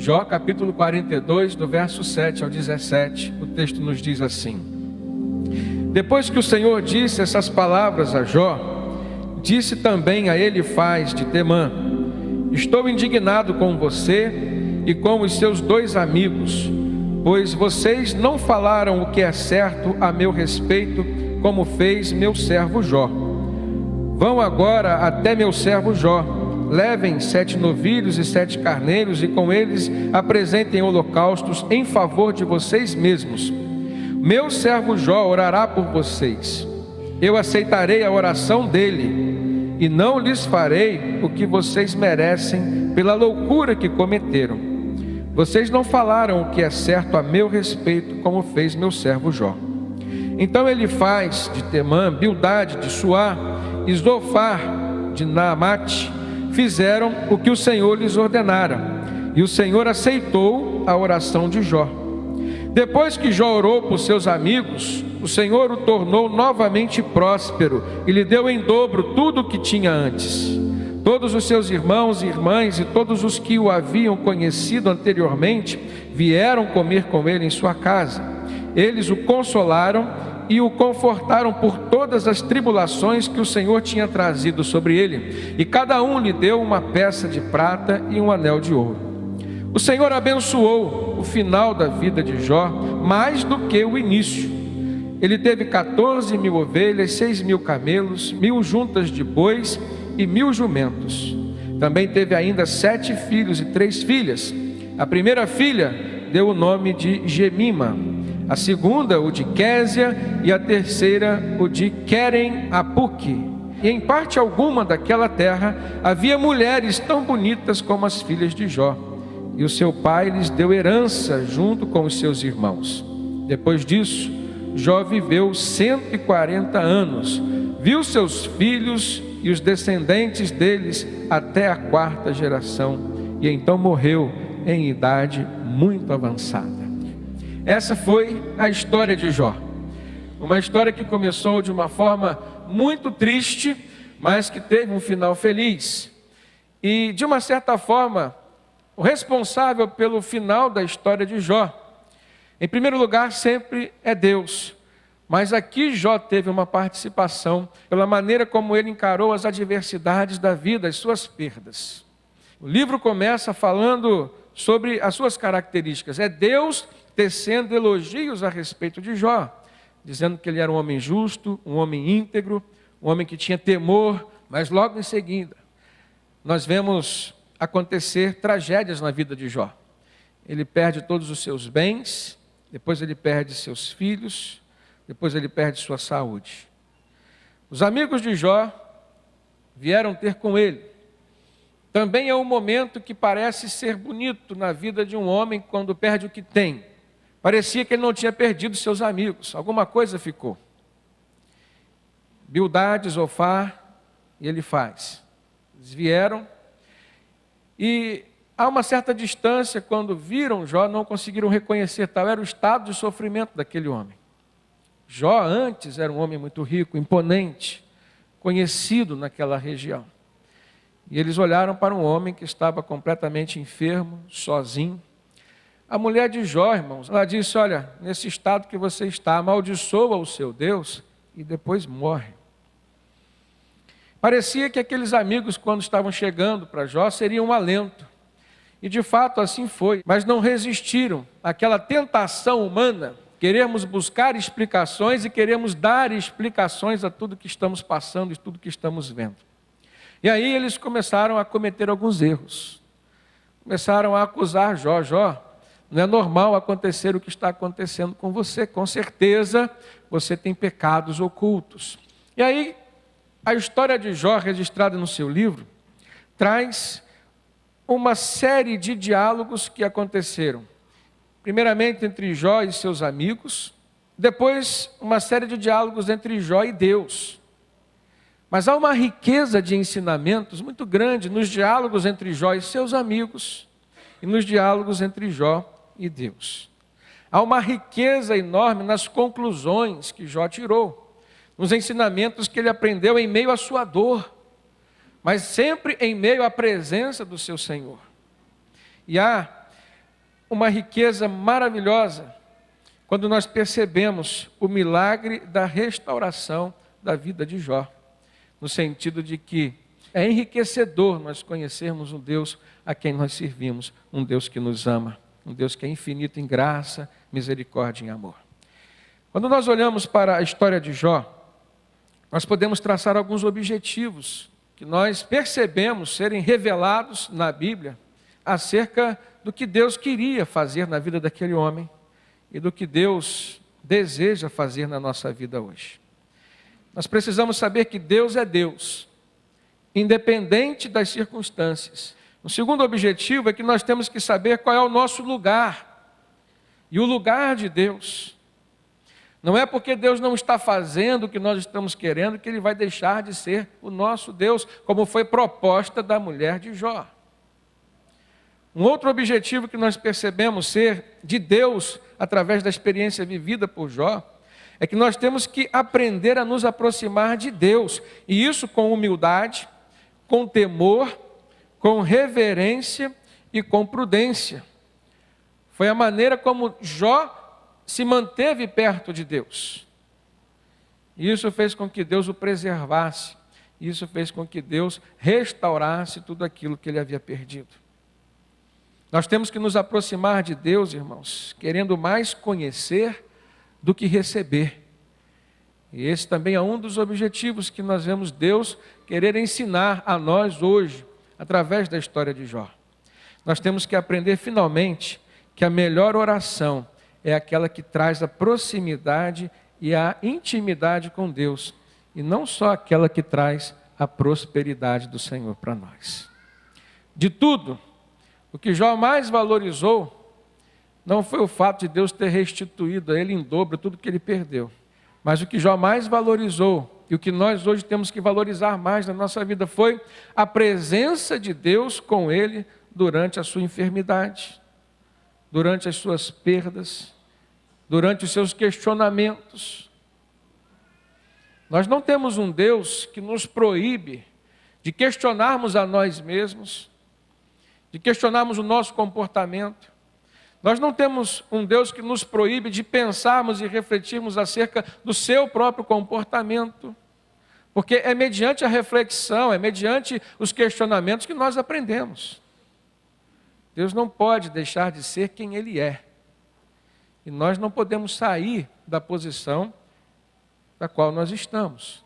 Jó capítulo 42, do verso 7 ao 17, o texto nos diz assim: Depois que o Senhor disse essas palavras a Jó, disse também a Elifaz de Temã: Estou indignado com você e com os seus 2 amigos, pois vocês não falaram o que é certo a meu respeito, como fez meu servo Jó. Vão agora até meu servo Jó, levem 7 novilhos e 7 carneiros, e com eles apresentem holocaustos em favor de vocês mesmos. Meu servo Jó orará por vocês. Eu aceitarei a oração dele, e não lhes farei o que vocês merecem pela loucura que cometeram. Vocês não falaram o que é certo a meu respeito, como fez meu servo Jó. Então Elifaz de Temã, Bildade de Suá e Zofar de Naamate fizeram o que o Senhor lhes ordenara, e o Senhor aceitou a oração de Jó. Depois que Jó orou por seus amigos, o Senhor o tornou novamente próspero e lhe deu em dobro tudo o que tinha antes. Todos os seus irmãos e irmãs e todos os que o haviam conhecido anteriormente vieram comer com ele em sua casa. Eles o consolaram e o confortaram por todas as tribulações que o Senhor tinha trazido sobre ele, e cada um lhe deu uma peça de prata e um anel de ouro. O Senhor abençoou o final da vida de Jó mais do que o início. Ele teve 14.000 ovelhas, 6.000 camelos, 1.000 juntas de bois e 1.000 jumentos. Também teve ainda 7 filhos e 3 filhas. A primeira filha deu o nome de Gemima, a segunda o de Késia e a terceira o de Querem-Apuque. E em parte alguma daquela terra havia mulheres tão bonitas como as filhas de Jó, e o seu pai lhes deu herança junto com os seus irmãos. Depois disso, Jó viveu 140 anos, viu seus filhos e os descendentes deles até a 4ª geração, e então morreu em idade muito avançada. Essa foi a história de Jó. Uma história que começou de uma forma muito triste, mas que teve um final feliz. E de uma certa forma, o responsável pelo final da história de Jó, em primeiro lugar, sempre é Deus. Mas aqui Jó teve uma participação pela maneira como ele encarou as adversidades da vida, as suas perdas. O livro começa falando sobre as suas características. É Deus tecendo elogios a respeito de Jó, dizendo que ele era um homem justo, um homem íntegro, um homem que tinha temor, mas logo em seguida nós vemos acontecer tragédias na vida de Jó. Ele perde todos os seus bens, depois ele perde seus filhos, depois ele perde sua saúde. Os amigos de Jó vieram ter com ele. Também é um momento que parece ser bonito na vida de um homem quando perde o que tem. Parecia que ele não tinha perdido seus amigos, alguma coisa ficou. Bildade, Zofar e Elifaz. Eles vieram e a uma certa distância, quando viram Jó, não conseguiram reconhecer, tal era o estado de sofrimento daquele homem. Jó antes era um homem muito rico, imponente, conhecido naquela região. E eles olharam para um homem que estava completamente enfermo, sozinho. A mulher de Jó, irmãos, ela disse: olha, nesse estado que você está, amaldiçoa o seu Deus e depois morre. Parecia que aqueles amigos, quando estavam chegando para Jó, seriam um alento. E de fato assim foi, mas não resistiram àquela tentação humana. Queremos buscar explicações e queremos dar explicações a tudo que estamos passando e tudo que estamos vendo. E aí eles começaram a cometer alguns erros. Começaram a acusar Jó. Jó, não é normal acontecer o que está acontecendo com você. Com certeza você tem pecados ocultos. E aí a história de Jó, registrada no seu livro, traz uma série de diálogos que aconteceram. Primeiramente entre Jó e seus amigos, depois uma série de diálogos entre Jó e Deus. Mas há uma riqueza de ensinamentos muito grande nos diálogos entre Jó e seus amigos e nos diálogos entre Jó e Deus. Há uma riqueza enorme nas conclusões que Jó tirou, nos ensinamentos que ele aprendeu em meio à sua dor, mas sempre em meio à presença do seu Senhor. E há uma riqueza maravilhosa quando nós percebemos o milagre da restauração da vida de Jó, no sentido de que é enriquecedor nós conhecermos um Deus a quem nós servimos, um Deus que nos ama, um Deus que é infinito em graça, misericórdia e amor. Quando nós olhamos para a história de Jó, nós podemos traçar alguns objetivos que nós percebemos serem revelados na Bíblia acerca do que Deus queria fazer na vida daquele homem e do que Deus deseja fazer na nossa vida hoje. Nós precisamos saber que Deus é Deus, independente das circunstâncias. O segundo objetivo é que nós temos que saber qual é o nosso lugar e o lugar de Deus. Não é porque Deus não está fazendo o que nós estamos querendo que Ele vai deixar de ser o nosso Deus, como foi proposta da mulher de Jó. Um outro objetivo que nós percebemos ser de Deus, através da experiência vivida por Jó, é que nós temos que aprender a nos aproximar de Deus, e isso com humildade, com temor, com reverência e com prudência. Foi a maneira como Jó se manteve perto de Deus. Isso fez com que Deus o preservasse. Isso fez com que Deus restaurasse tudo aquilo que ele havia perdido. Nós temos que nos aproximar de Deus, irmãos, querendo mais conhecer do que receber. E esse também é um dos objetivos que nós vemos Deus querer ensinar a nós hoje, através da história de Jó. Nós temos que aprender finalmente que a melhor oração é aquela que traz a proximidade e a intimidade com Deus, e não só aquela que traz a prosperidade do Senhor para nós. De tudo, o que Jó mais valorizou não foi o fato de Deus ter restituído a ele em dobro tudo que ele perdeu, mas o que Jó mais valorizou, e o que nós hoje temos que valorizar mais na nossa vida, foi a presença de Deus com ele durante a sua enfermidade, durante as suas perdas, durante os seus questionamentos. Nós não temos um Deus que nos proíbe de questionarmos a nós mesmos, de questionarmos o nosso comportamento. Nós não temos um Deus que nos proíbe de pensarmos e refletirmos acerca do seu próprio comportamento, porque é mediante a reflexão, é mediante os questionamentos que nós aprendemos. Deus não pode deixar de ser quem Ele é. E nós não podemos sair da posição da qual nós estamos.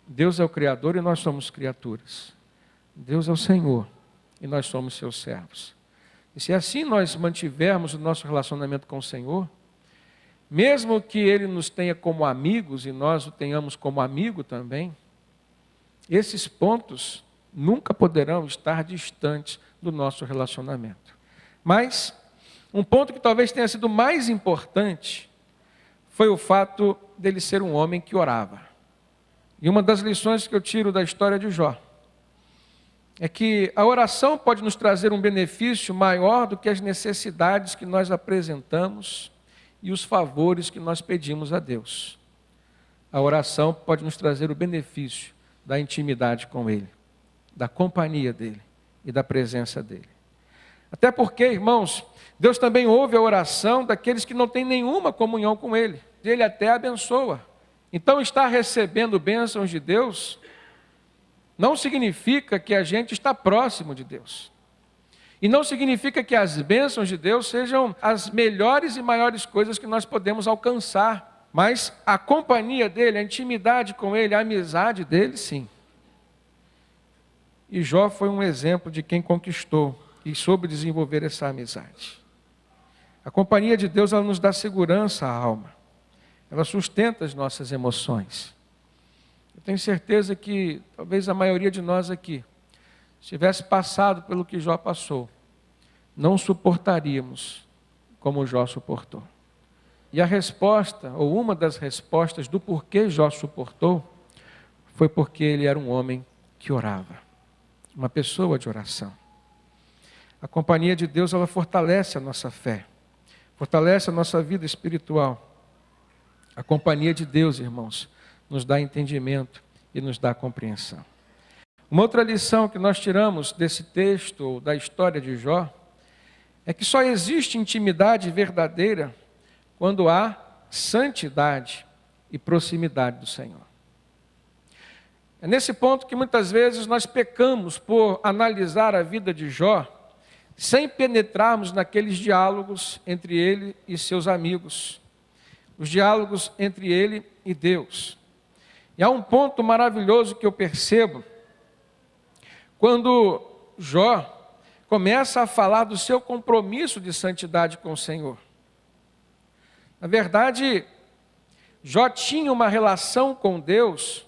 Deus é o Criador e nós somos criaturas. Deus é o Senhor e nós somos seus servos. E se assim nós mantivermos o nosso relacionamento com o Senhor, mesmo que Ele nos tenha como amigos e nós o tenhamos como amigo também, esses pontos nunca poderão estar distantes do nosso relacionamento. Mas um ponto que talvez tenha sido mais importante foi o fato dele ser um homem que orava. E uma das lições que eu tiro da história de Jó é que a oração pode nos trazer um benefício maior do que as necessidades que nós apresentamos e os favores que nós pedimos a Deus. A oração pode nos trazer o benefício da intimidade com Ele, da companhia dEle e da presença dEle. Até porque, irmãos, Deus também ouve a oração daqueles que não têm nenhuma comunhão com Ele. Ele até abençoa. Então, estar recebendo bênçãos de Deus não significa que a gente está próximo de Deus. E não significa que as bênçãos de Deus sejam as melhores e maiores coisas que nós podemos alcançar. Mas a companhia dEle, a intimidade com Ele, a amizade dEle, sim. E Jó foi um exemplo de quem conquistou e soube desenvolver essa amizade. A companhia de Deus, ela nos dá segurança à alma. Ela sustenta as nossas emoções. Eu tenho certeza que talvez a maioria de nós aqui, se tivesse passado pelo que Jó passou, não suportaríamos como Jó suportou. E a resposta, ou uma das respostas do porquê Jó suportou, foi porque ele era um homem que orava. Uma pessoa de oração. A companhia de Deus, ela fortalece a nossa fé, fortalece a nossa vida espiritual. A companhia de Deus, irmãos, nos dá entendimento e nos dá compreensão. Uma outra lição que nós tiramos desse texto, ou da história de Jó, é que só existe intimidade verdadeira quando há santidade e proximidade do Senhor. É nesse ponto que muitas vezes nós pecamos por analisar a vida de Jó sem penetrarmos naqueles diálogos entre ele e seus amigos, os diálogos entre ele e Deus. E há um ponto maravilhoso que eu percebo quando Jó começa a falar do seu compromisso de santidade com o Senhor. Na verdade, Jó tinha uma relação com Deus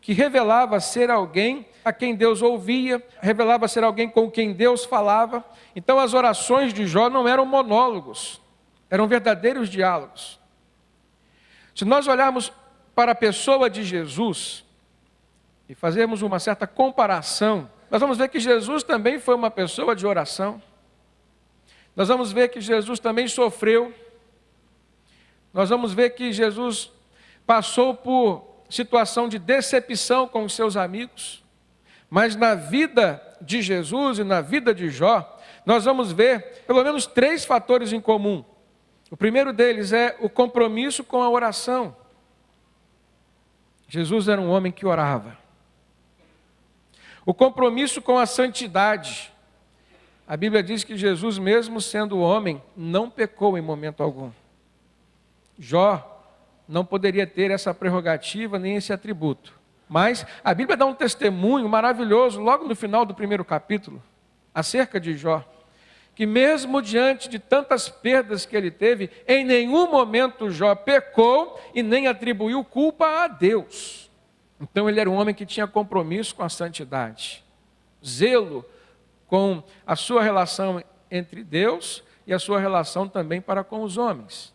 que revelava ser alguém a quem Deus ouvia, revelava ser alguém com quem Deus falava. Então as orações de Jó não eram monólogos, eram verdadeiros diálogos. Se nós olharmos para a pessoa de Jesus e fazermos uma certa comparação, nós vamos ver que Jesus também foi uma pessoa de oração. Nós vamos ver que Jesus também sofreu. Nós vamos ver que Jesus passou por situação de decepção com os seus amigos. Mas na vida de Jesus e na vida de Jó, nós vamos ver pelo menos 3 fatores em comum. O primeiro deles é o compromisso com a oração. Jesus era um homem que orava. O compromisso com a santidade. A Bíblia diz que Jesus, mesmo sendo homem, não pecou em momento algum. Jó não poderia ter essa prerrogativa nem esse atributo. Mas a Bíblia dá um testemunho maravilhoso logo no final do primeiro capítulo, acerca de Jó, que mesmo diante de tantas perdas que ele teve, em nenhum momento Jó pecou e nem atribuiu culpa a Deus. Então ele era um homem que tinha compromisso com a santidade, zelo com a sua relação entre Deus e a sua relação também para com os homens.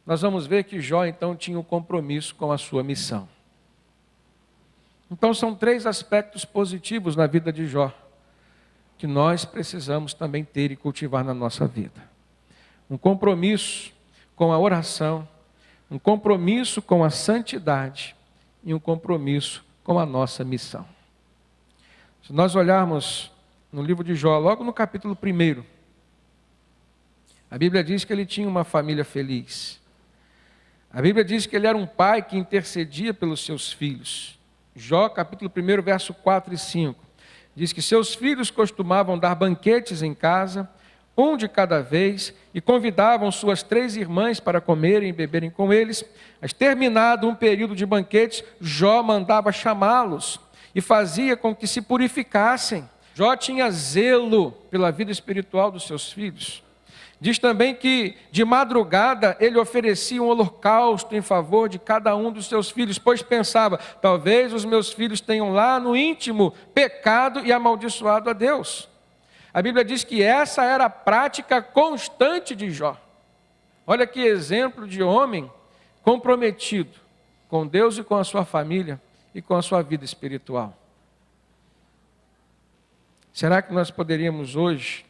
Nós vamos ver que Jó então tinha um compromisso com a sua missão. Então são 3 aspectos positivos na vida de Jó, que nós precisamos também ter e cultivar na nossa vida. Um compromisso com a oração, um compromisso com a santidade e um compromisso com a nossa missão. Se nós olharmos no livro de Jó, logo no capítulo 1, a Bíblia diz que ele tinha uma família feliz. A Bíblia diz que ele era um pai que intercedia pelos seus filhos. Jó, capítulo 1, verso 4 e 5. Diz que seus filhos costumavam dar banquetes em casa, um de cada vez, e convidavam suas 3 irmãs para comerem e beberem com eles. Mas terminado um período de banquetes, Jó mandava chamá-los e fazia com que se purificassem. Jó tinha zelo pela vida espiritual dos seus filhos. Diz também que de madrugada ele oferecia um holocausto em favor de cada um dos seus filhos, pois pensava, talvez os meus filhos tenham lá no íntimo pecado e amaldiçoado a Deus. A Bíblia diz que essa era a prática constante de Jó. Olha que exemplo de homem comprometido com Deus e com a sua família e com a sua vida espiritual. Será que nós poderíamos hoje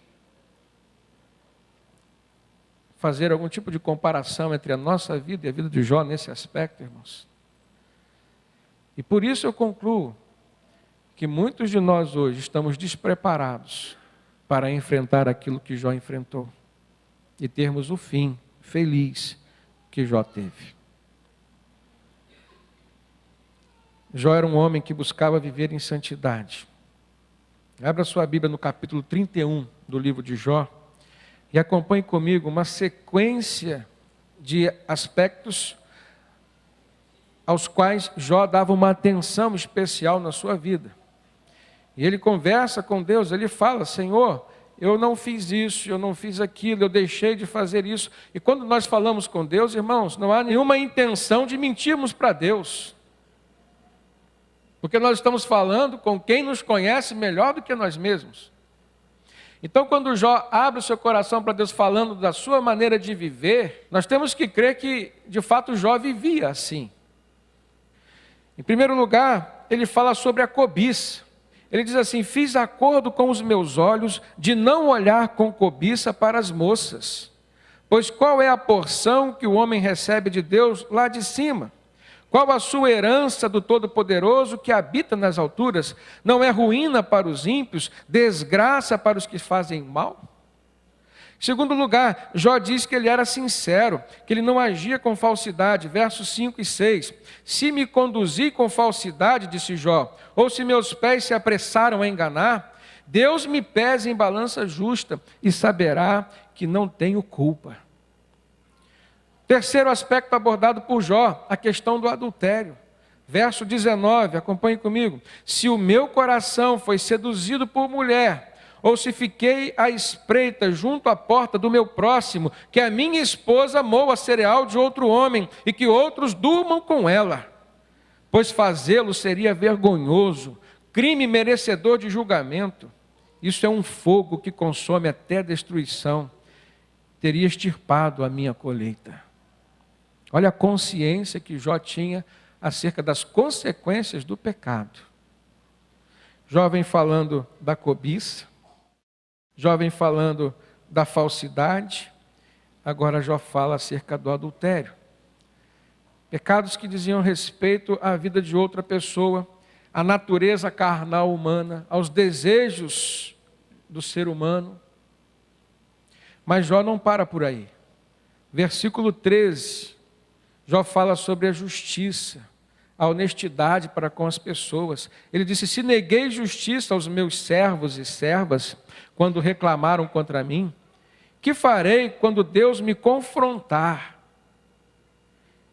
fazer algum tipo de comparação entre a nossa vida e a vida de Jó nesse aspecto, irmãos? E por isso eu concluo que muitos de nós hoje estamos despreparados para enfrentar aquilo que Jó enfrentou e termos o fim feliz que Jó teve. Jó era um homem que buscava viver em santidade. Abra sua Bíblia no capítulo 31 do livro de Jó e acompanhe comigo uma sequência de aspectos aos quais Jó dava uma atenção especial na sua vida. E ele conversa com Deus, ele fala, Senhor, eu não fiz isso, eu não fiz aquilo, eu deixei de fazer isso. E quando nós falamos com Deus, irmãos, não há nenhuma intenção de mentirmos para Deus. Porque nós estamos falando com quem nos conhece melhor do que nós mesmos. Então, quando Jó abre o seu coração para Deus falando da sua maneira de viver, nós temos que crer que, de fato, Jó vivia assim. Em primeiro lugar, ele fala sobre a cobiça. Ele diz assim, fiz acordo com os meus olhos de não olhar com cobiça para as moças. Pois qual é a porção que o homem recebe de Deus lá de cima? Qual a sua herança do Todo-Poderoso que habita nas alturas? Não é ruína para os ímpios, desgraça para os que fazem mal? Em segundo lugar, Jó diz que ele era sincero, que ele não agia com falsidade. Versos 5 e 6. Se me conduzi com falsidade, disse Jó, ou se meus pés se apressaram a enganar, Deus me pese em balança justa e saberá que não tenho culpa. Terceiro aspecto abordado por Jó, a questão do adultério. Verso 19, acompanhe comigo. Se o meu coração foi seduzido por mulher, ou se fiquei à espreita junto à porta do meu próximo, que a minha esposa moa cereal de outro homem, e que outros durmam com ela, pois fazê-lo seria vergonhoso, crime merecedor de julgamento. Isso é um fogo que consome até destruição, teria extirpado a minha colheita. Olha a consciência que Jó tinha acerca das consequências do pecado. Jó vem falando da cobiça, Jó vem falando da falsidade, agora Jó fala acerca do adultério. Pecados que diziam respeito à vida de outra pessoa, à natureza carnal humana, aos desejos do ser humano. Mas Jó não para por aí. Versículo 13, Jó fala sobre a justiça, a honestidade para com as pessoas. Ele disse: se neguei justiça aos meus servos e servas, quando reclamaram contra mim, que farei quando Deus me confrontar?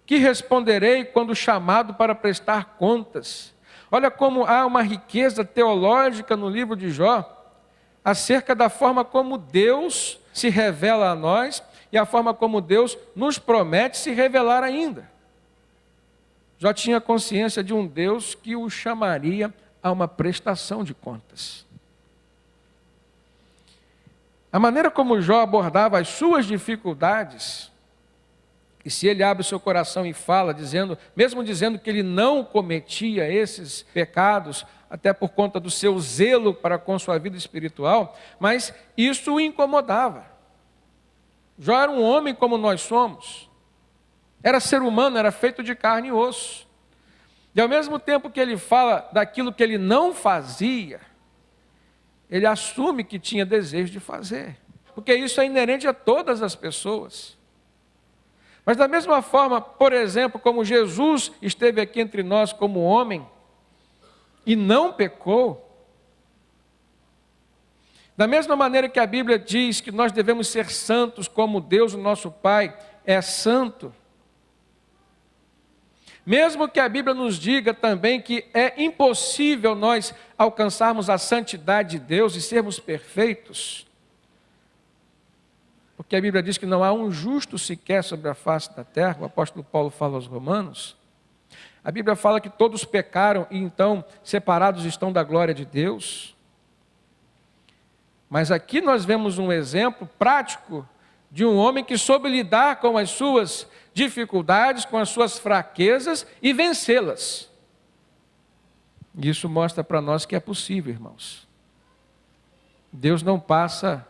Que responderei quando chamado para prestar contas? Olha como há uma riqueza teológica no livro de Jó, acerca da forma como Deus se revela a nós e a forma como Deus nos promete se revelar ainda. Jó tinha consciência de um Deus que o chamaria a uma prestação de contas. A maneira como Jó abordava as suas dificuldades, e se ele abre o seu coração e fala, mesmo dizendo que ele não cometia esses pecados, até por conta do seu zelo para com sua vida espiritual, mas isso o incomodava. Jó era um homem como nós somos, era ser humano, era feito de carne e osso. E ao mesmo tempo que ele fala daquilo que ele não fazia, ele assume que tinha desejo de fazer, porque isso é inerente a todas as pessoas. Mas da mesma forma, por exemplo, como Jesus esteve aqui entre nós como homem e não pecou, da mesma maneira que a Bíblia diz que nós devemos ser santos como Deus, o nosso Pai, é santo, mesmo que a Bíblia nos diga também que é impossível nós alcançarmos a santidade de Deus e sermos perfeitos, porque a Bíblia diz que não há um justo sequer sobre a face da terra, o apóstolo Paulo fala aos Romanos. A Bíblia fala que todos pecaram e então separados estão da glória de Deus. Mas aqui nós vemos um exemplo prático de um homem que soube lidar com as suas dificuldades, com as suas fraquezas e vencê-las. Isso mostra para nós que é possível, irmãos. Deus não passa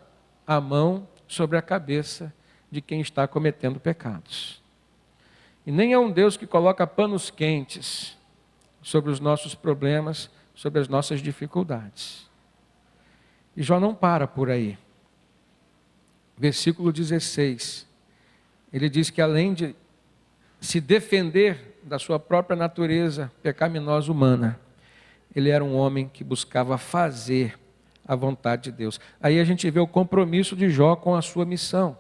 a mão sobre a cabeça de quem está cometendo pecados. E nem é um Deus que coloca panos quentes sobre os nossos problemas, sobre as nossas dificuldades. E Jó não para por aí. Versículo 16, ele diz que além de se defender da sua própria natureza pecaminosa humana, ele era um homem que buscava fazer a vontade de Deus. Aí a gente vê o compromisso de Jó com a sua missão.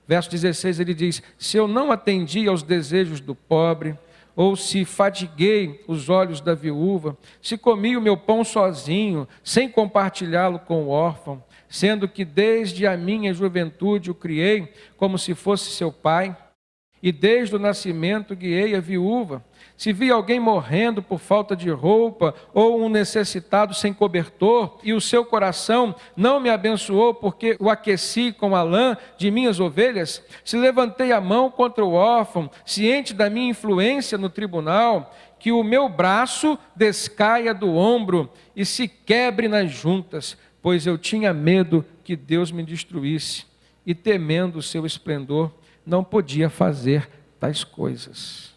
Verso 16 ele diz: se eu não atendi aos desejos do pobre, ou se fatiguei os olhos da viúva, se comi o meu pão sozinho, sem compartilhá-lo com o órfão, sendo que desde a minha juventude o criei como se fosse seu pai, e desde o nascimento guiei a viúva, se vi alguém morrendo por falta de roupa, ou um necessitado sem cobertor, e o seu coração não me abençoou porque o aqueci com a lã de minhas ovelhas, se levantei a mão contra o órfão, ciente da minha influência no tribunal, que o meu braço descaia do ombro e se quebre nas juntas, pois eu tinha medo que Deus me destruísse, e temendo o seu esplendor, não podia fazer tais coisas.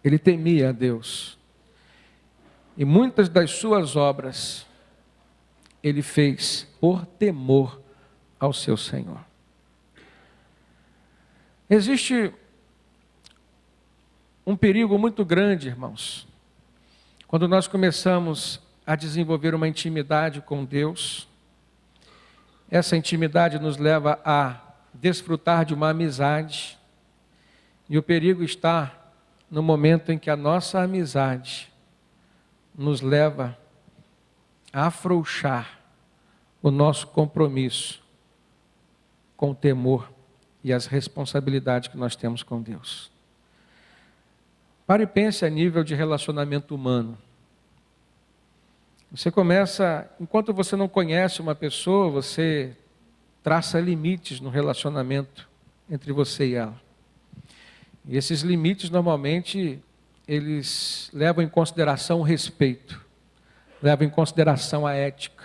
Ele temia a Deus. E muitas das suas obras ele fez por temor ao seu Senhor. Existe um perigo muito grande, irmãos, quando nós começamos a desenvolver uma intimidade com Deus. Essa intimidade nos leva a desfrutar de uma amizade, e o perigo está no momento em que a nossa amizade nos leva a afrouxar o nosso compromisso com o temor e as responsabilidades que nós temos com Deus. Pare e pense a nível de relacionamento humano. Você começa, enquanto você não conhece uma pessoa, você traça limites no relacionamento entre você e ela. E esses limites, normalmente, eles levam em consideração o respeito, levam em consideração a ética.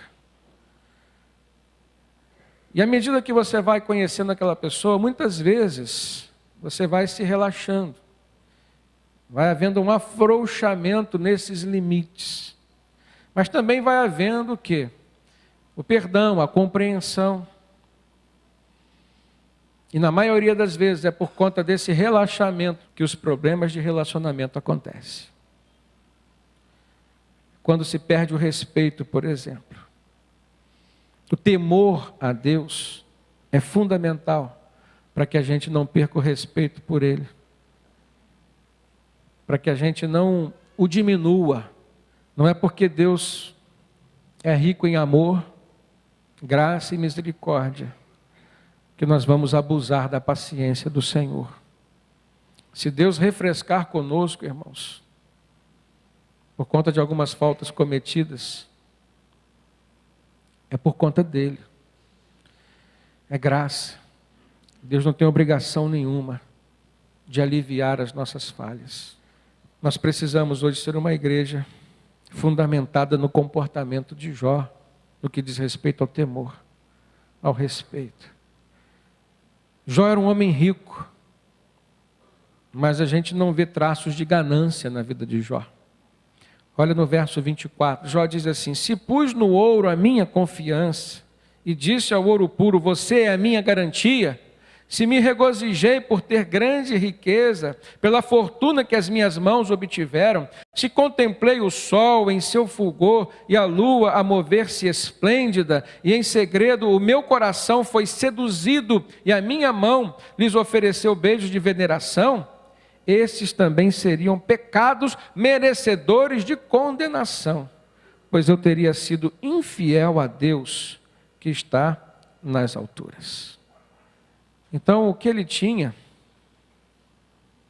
E à medida que você vai conhecendo aquela pessoa, muitas vezes você vai se relaxando. Vai havendo um afrouxamento nesses limites. Mas também vai havendo o quê? O perdão, a compreensão. E na maioria das vezes é por conta desse relaxamento que os problemas de relacionamento acontecem. Quando se perde o respeito, por exemplo. O temor a Deus é fundamental para que a gente não perca o respeito por Ele. Para que a gente não o diminua. Não é porque Deus é rico em amor, graça e misericórdia que nós vamos abusar da paciência do Senhor. Se Deus refrescar conosco, irmãos, por conta de algumas faltas cometidas, é por conta dele. É graça. Deus não tem obrigação nenhuma de aliviar as nossas falhas. Nós precisamos hoje ser uma igreja fundamentada no comportamento de Jó, no que diz respeito ao temor, ao respeito. Jó era um homem rico, mas a gente não vê traços de ganância na vida de Jó. Olha no verso 24, Jó diz assim: se pus no ouro a minha confiança, e disse ao ouro puro, você é a minha garantia, se me regozijei por ter grande riqueza, pela fortuna que as minhas mãos obtiveram, se contemplei o sol em seu fulgor e a lua a mover-se esplêndida, e em segredo o meu coração foi seduzido e a minha mão lhes ofereceu beijos de veneração, esses também seriam pecados merecedores de condenação, pois eu teria sido infiel a Deus que está nas alturas. Então, o que ele tinha,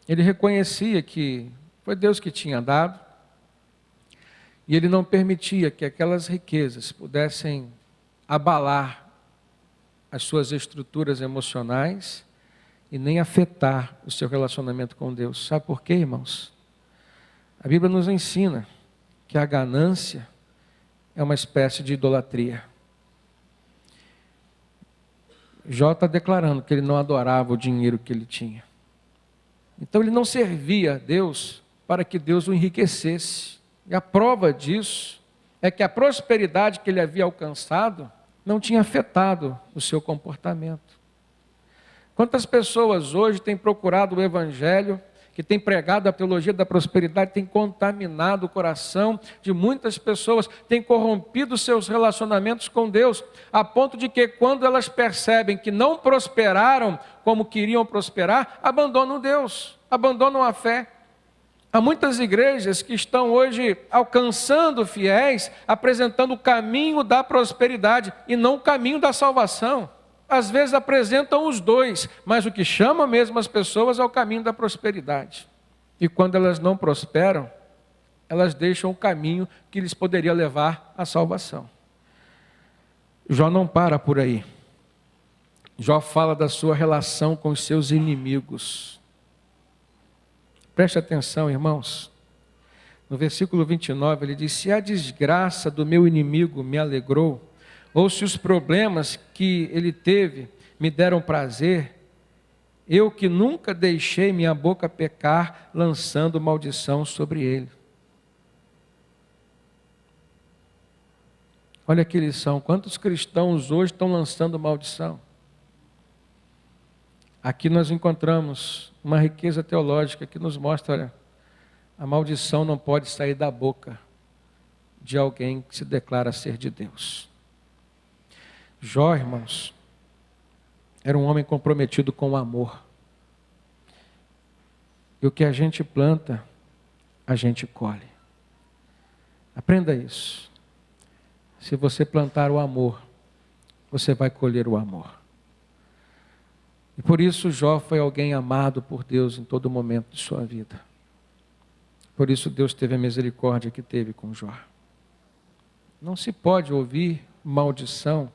ele reconhecia que foi Deus que tinha dado, e ele não permitia que aquelas riquezas pudessem abalar as suas estruturas emocionais e nem afetar o seu relacionamento com Deus. Sabe por quê, irmãos? A Bíblia nos ensina que a ganância é uma espécie de idolatria. Jó está declarando que ele não adorava o dinheiro que ele tinha. Então ele não servia a Deus para que Deus o enriquecesse. E a prova disso é que a prosperidade que ele havia alcançado não tinha afetado o seu comportamento. Quantas pessoas hoje têm procurado o Evangelho, que têm pregado a teologia da prosperidade, tem contaminado o coração de muitas pessoas, tem corrompido seus relacionamentos com Deus, a ponto de que quando elas percebem que não prosperaram como queriam prosperar, abandonam Deus, abandonam a fé. Há muitas igrejas que estão hoje alcançando fiéis, apresentando o caminho da prosperidade e não o caminho da salvação. Às vezes apresentam os dois, mas o que chama mesmo as pessoas é o caminho da prosperidade. E quando elas não prosperam, elas deixam o caminho que lhes poderia levar à salvação. Jó não para por aí. Jó fala da sua relação com os seus inimigos. Preste atenção, irmãos. No versículo 29 ele diz: se a desgraça do meu inimigo me alegrou, ou se os problemas que ele teve me deram prazer, eu que nunca deixei minha boca pecar, lançando maldição sobre ele. Olha que lição, quantos cristãos hoje estão lançando maldição? Aqui nós encontramos uma riqueza teológica que nos mostra, olha, a maldição não pode sair da boca de alguém que se declara ser de Deus. Jó, irmãos, era um homem comprometido com o amor. E o que a gente planta, a gente colhe. Aprenda isso. Se você plantar o amor, você vai colher o amor. E por isso Jó foi alguém amado por Deus em todo momento de sua vida. Por isso Deus teve a misericórdia que teve com Jó. Não se pode ouvir maldição,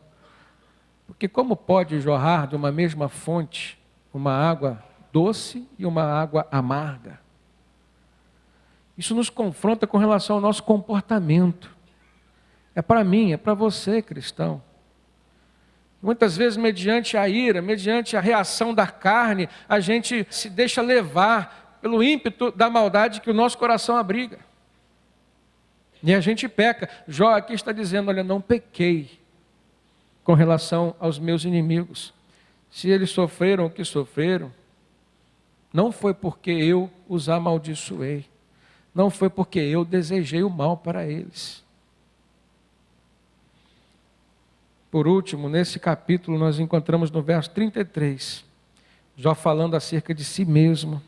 porque como pode jorrar de uma mesma fonte uma água doce e uma água amarga? Isso nos confronta com relação ao nosso comportamento. É para mim, é para você, cristão. Muitas vezes, mediante a ira, mediante a reação da carne, a gente se deixa levar pelo ímpeto da maldade que o nosso coração abriga. E a gente peca. Jó aqui está dizendo, olha, não pequei com relação aos meus inimigos. Se eles sofreram o que sofreram, não foi porque eu os amaldiçoei. Não foi porque eu desejei o mal para eles. Por último, nesse capítulo nós encontramos no verso 33, Jó falando acerca de si mesmo,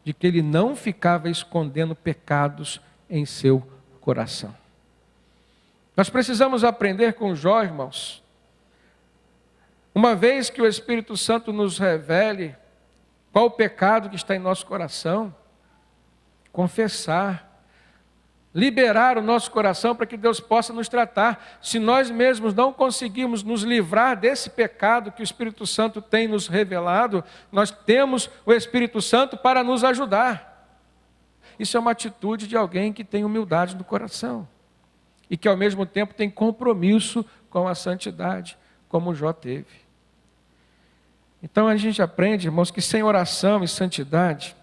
de que ele não ficava escondendo pecados em seu coração. Nós precisamos aprender com Jó, irmãos, uma vez que o Espírito Santo nos revele qual o pecado que está em nosso coração, confessar, liberar o nosso coração para que Deus possa nos tratar. Se nós mesmos não conseguimos nos livrar desse pecado que o Espírito Santo tem nos revelado, nós temos o Espírito Santo para nos ajudar. Isso é uma atitude de alguém que tem humildade no coração e que ao mesmo tempo tem compromisso com a santidade, como Jó teve. Então a gente aprende, irmãos, que sem oração e santidade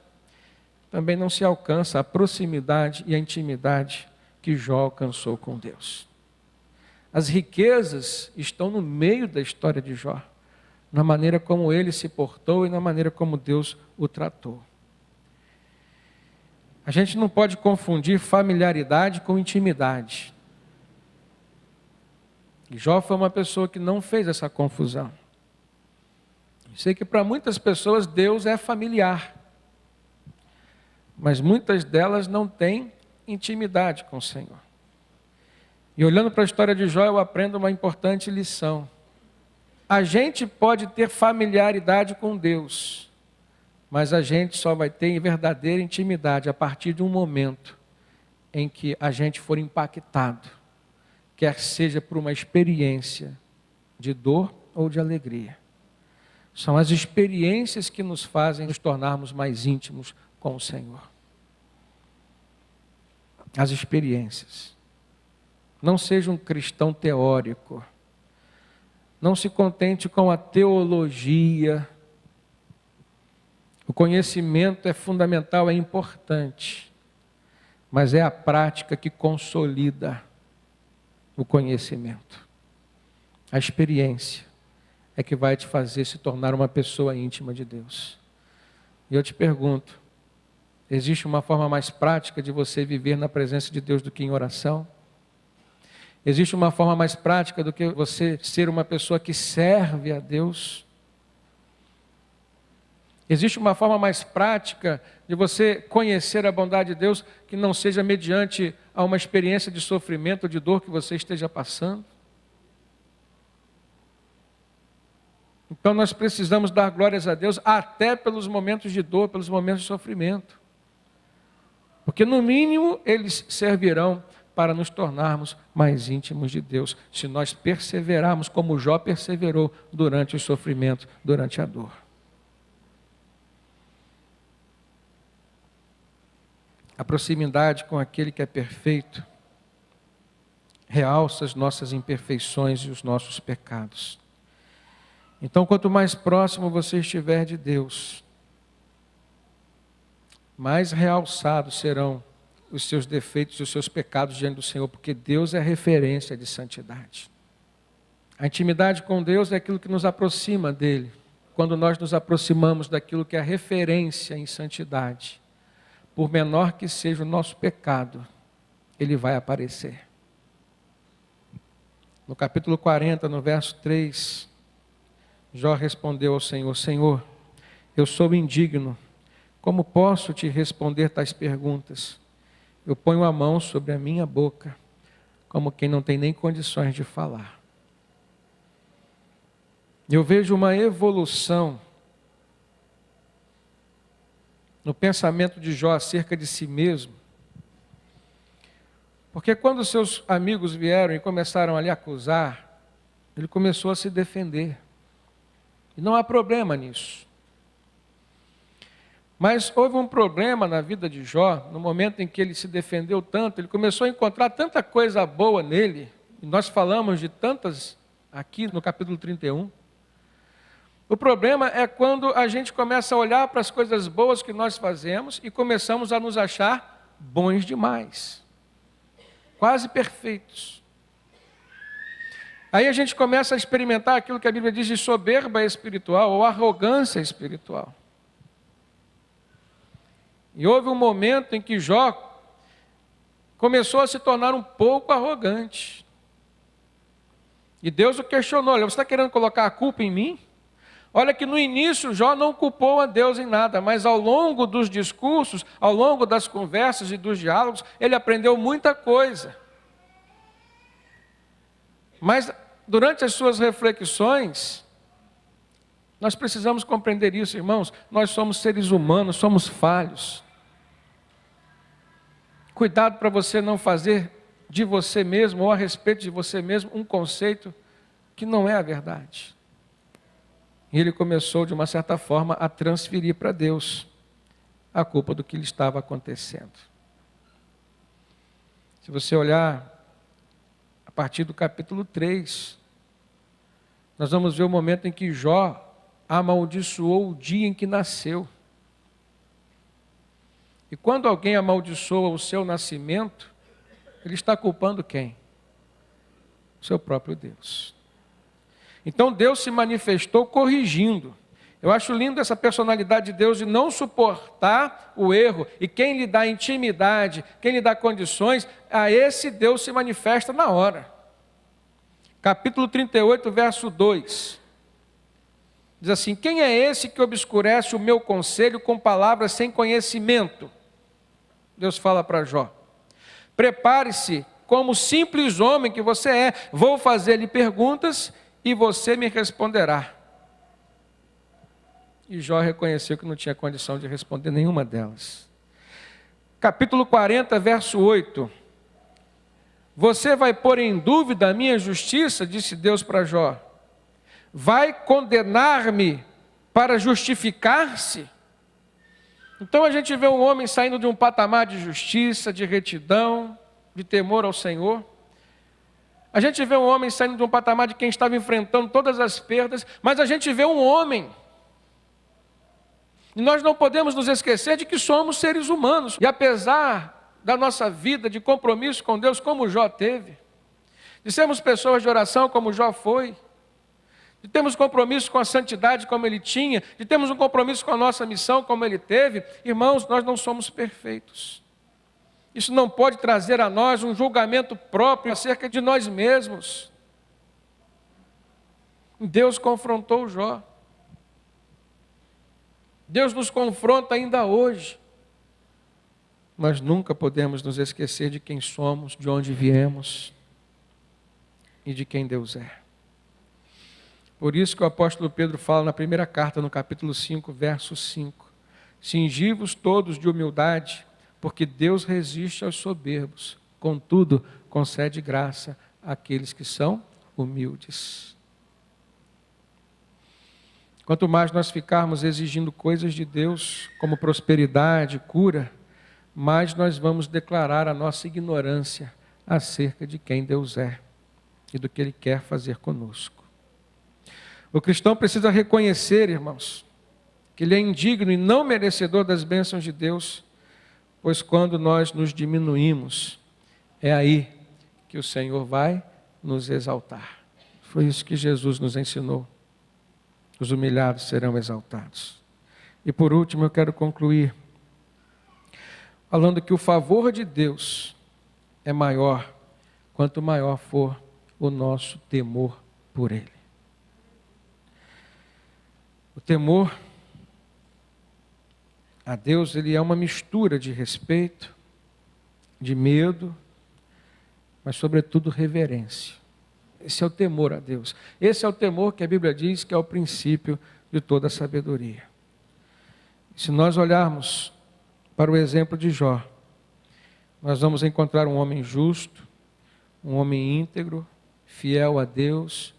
também não se alcança a proximidade e a intimidade que Jó alcançou com Deus. As riquezas estão no meio da história de Jó, na maneira como ele se portou e na maneira como Deus o tratou. A gente não pode confundir familiaridade com intimidade. E Jó foi uma pessoa que não fez essa confusão. Sei que para muitas pessoas Deus é familiar, mas muitas delas não têm intimidade com o Senhor. E olhando para a história de Jó, eu aprendo uma importante lição. A gente pode ter familiaridade com Deus, mas a gente só vai ter verdadeira intimidade a partir de um momento em que a gente for impactado, quer seja por uma experiência de dor ou de alegria. São as experiências que nos fazem nos tornarmos mais íntimos com o Senhor. As experiências. Não seja um cristão teórico. Não se contente com a teologia. O conhecimento é fundamental, é importante. Mas é a prática que consolida o conhecimento. A experiência é que vai te fazer se tornar uma pessoa íntima de Deus. E eu te pergunto, existe uma forma mais prática de você viver na presença de Deus do que em oração? Existe uma forma mais prática do que você ser uma pessoa que serve a Deus? Existe uma forma mais prática de você conhecer a bondade de Deus que não seja mediante a uma experiência de sofrimento ou de dor que você esteja passando? Então nós precisamos dar glórias a Deus até pelos momentos de dor, pelos momentos de sofrimento. Porque no mínimo eles servirão para nos tornarmos mais íntimos de Deus, se nós perseverarmos como Jó perseverou durante o sofrimento, durante a dor. A proximidade com aquele que é perfeito realça as nossas imperfeições e os nossos pecados. Então, quanto mais próximo você estiver de Deus, mais realçados serão os seus defeitos e os seus pecados diante do Senhor, porque Deus é referência de santidade. A intimidade com Deus é aquilo que nos aproxima dele. Quando nós nos aproximamos daquilo que é referência em santidade, por menor que seja o nosso pecado, ele vai aparecer. No capítulo 40, no verso 3, Jó respondeu ao Senhor: Senhor, eu sou indigno, como posso te responder tais perguntas? Eu ponho a mão sobre a minha boca, como quem não tem nem condições de falar. Eu vejo uma evolução no pensamento de Jó acerca de si mesmo, porque quando seus amigos vieram e começaram a lhe acusar, ele começou a se defender. E não há problema nisso. Mas houve um problema na vida de Jó, no momento em que ele se defendeu tanto, ele começou a encontrar tanta coisa boa nele, e nós falamos de tantas aqui no capítulo 31. O problema é quando a gente começa a olhar para as coisas boas que nós fazemos e começamos a nos achar bons demais, quase perfeitos. Aí a gente começa a experimentar aquilo que a Bíblia diz de soberba espiritual ou arrogância espiritual. E houve um momento em que Jó começou a se tornar um pouco arrogante. E Deus o questionou: olha, você está querendo colocar a culpa em mim? Olha que no início Jó não culpou a Deus em nada, mas ao longo dos discursos, ao longo das conversas e dos diálogos, ele aprendeu muita coisa. Mas durante as suas reflexões, nós precisamos compreender isso, irmãos. Nós somos seres humanos, somos falhos. Cuidado para você não fazer de você mesmo ou a respeito de você mesmo um conceito que não é a verdade. E ele começou, de uma certa forma, a transferir para Deus a culpa do que lhe estava acontecendo. Se você olhar a partir do capítulo 3, nós vamos ver o momento em que Jó amaldiçoou o dia em que nasceu. E quando alguém amaldiçoa o seu nascimento, ele está culpando quem? O seu próprio Deus. Então Deus se manifestou corrigindo. Eu acho lindo essa personalidade de Deus de não suportar o erro. E quem lhe dá intimidade, quem lhe dá condições, a esse Deus se manifesta na hora. Capítulo 38, verso 2. Diz assim: quem é esse que obscurece o meu conselho com palavras sem conhecimento? Deus fala para Jó: prepare-se como simples homem que você é, vou fazer-lhe perguntas e você me responderá. E Jó reconheceu que não tinha condição de responder nenhuma delas. Capítulo 40, verso 8. Você vai pôr em dúvida a minha justiça, disse Deus para Jó. Vai condenar-me para justificar-se? Então a gente vê um homem saindo de um patamar de justiça, de retidão, de temor ao Senhor. A gente vê um homem saindo de um patamar de quem estava enfrentando todas as perdas, mas a gente vê um homem. E nós não podemos nos esquecer de que somos seres humanos. E apesar da nossa vida de compromisso com Deus, como Jó teve, de sermos pessoas de oração como Jó foi, de termos compromisso com a santidade como ele tinha, de termos um compromisso com a nossa missão como ele teve, irmãos, nós não somos perfeitos. Isso não pode trazer a nós um julgamento próprio acerca de nós mesmos. Deus confrontou Jó. Deus nos confronta ainda hoje. Mas nunca podemos nos esquecer de quem somos, de onde viemos e de quem Deus é. Por isso que o apóstolo Pedro fala na primeira carta, no capítulo 5, verso 5. Cingi-vos todos de humildade, porque Deus resiste aos soberbos, contudo, concede graça àqueles que são humildes. Quanto mais nós ficarmos exigindo coisas de Deus, como prosperidade, cura, mais nós vamos declarar a nossa ignorância acerca de quem Deus é e do que Ele quer fazer conosco. O cristão precisa reconhecer, irmãos, que ele é indigno e não merecedor das bênçãos de Deus, pois quando nós nos diminuímos, é aí que o Senhor vai nos exaltar. Foi isso que Jesus nos ensinou. Os humilhados serão exaltados. E por último, eu quero concluir falando que o favor de Deus é maior quanto maior for o nosso temor por Ele. O temor a Deus, ele é uma mistura de respeito, de medo, mas sobretudo reverência. Esse é o temor a Deus. Esse é o temor que a Bíblia diz que é o princípio de toda a sabedoria. Se nós olharmos para o exemplo de Jó, nós vamos encontrar um homem justo, um homem íntegro, fiel a Deus,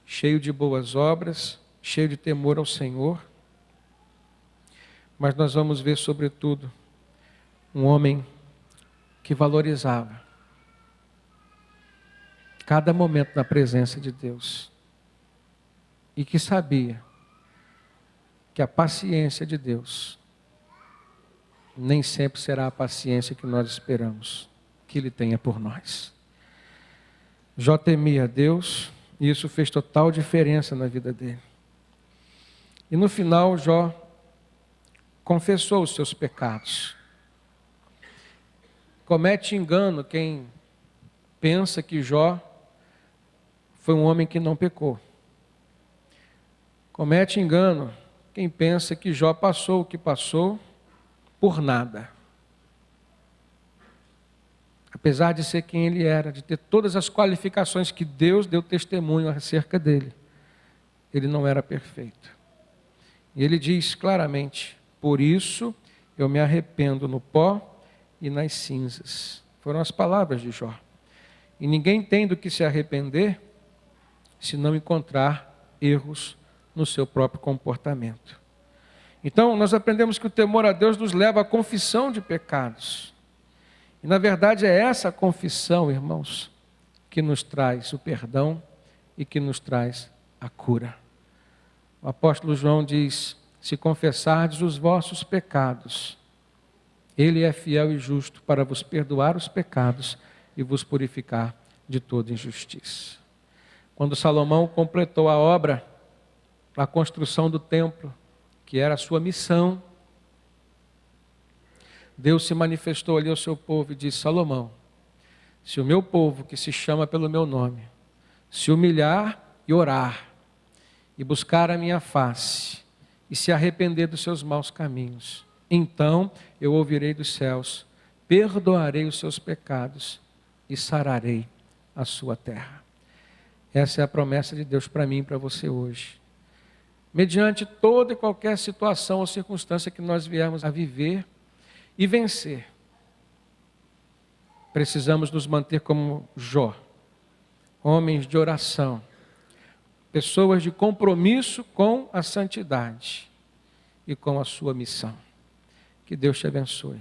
cheio de boas obras, cheio de temor ao Senhor. Mas nós vamos ver, sobretudo, um homem que valorizava cada momento na presença de Deus e que sabia que a paciência de Deus nem sempre será a paciência que nós esperamos que Ele tenha por nós. Jó temia a Deus e isso fez total diferença na vida dele. E no final, Jó confessou os seus pecados. Comete engano quem pensa que Jó foi um homem que não pecou. Comete engano quem pensa que Jó passou o que passou por nada. Apesar de ser quem ele era, de ter todas as qualificações que Deus deu testemunho acerca dele, ele não era perfeito. E ele diz claramente: por isso eu me arrependo no pó e nas cinzas. Foram as palavras de Jó. E ninguém tem do que se arrepender se não encontrar erros no seu próprio comportamento. Então, nós aprendemos que o temor a Deus nos leva à confissão de pecados. E, na verdade, é essa confissão, irmãos, que nos traz o perdão e que nos traz a cura. O apóstolo João diz: se confessardes os vossos pecados, Ele é fiel e justo para vos perdoar os pecados e vos purificar de toda injustiça. Quando Salomão completou a obra, a construção do templo, que era a sua missão, Deus se manifestou ali ao seu povo e disse: Salomão, se o meu povo, que se chama pelo meu nome, se humilhar e orar, e buscar a minha face, e se arrepender dos seus maus caminhos, então eu ouvirei dos céus, perdoarei os seus pecados e sararei a sua terra. Essa é a promessa de Deus para mim e para você hoje. Mediante toda e qualquer situação ou circunstância que nós viermos a viver e vencer, precisamos nos manter como Jó, homens de oração, pessoas de compromisso com a santidade e com a sua missão. Que Deus te abençoe.